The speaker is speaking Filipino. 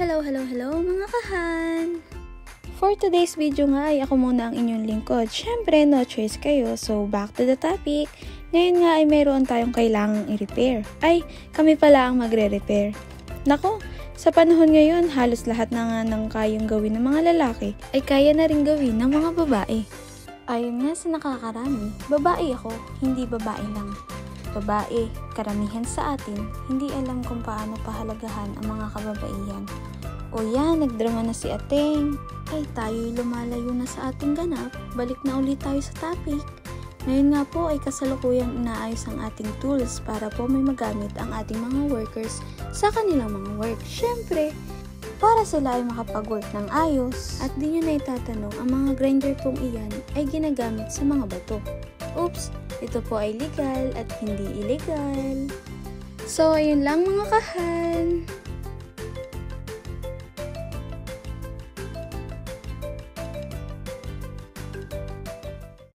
Hello mga kahan! For today's video nga ay ako muna ang inyong lingkod. Syempre, no choice kayo. So, back to the topic. Ngayon nga ay mayroon tayong kailangang i-repair. Ay, kami pala ang magre-repair. Nako, sa panahon ngayon, halos lahat na nga ng kayang gawin ng mga lalaki ay kaya na rin gawin ng mga babae. Ayon nga sa nakakarami, babae ako, hindi babae lang. Babae, karamihan sa atin, hindi alam kung paano pahalagahan ang mga kababaihan. O yan, nagdrama na si Ateng. Ay, tayo'y lumalayo na sa ating ganap. Balik na ulit tayo sa topic. Ngayon nga po ay kasalukuyang inaayos ang ating tools para po may magamit ang ating mga workers sa kanilang mga work. Syempre, para sila ay makapag-work ng ayos at di nyo na itatanong ang mga grinder pong iyan ay ginagamit sa mga bato. Oops, ito po ay legal at hindi illegal. So, ayun lang mga kahan.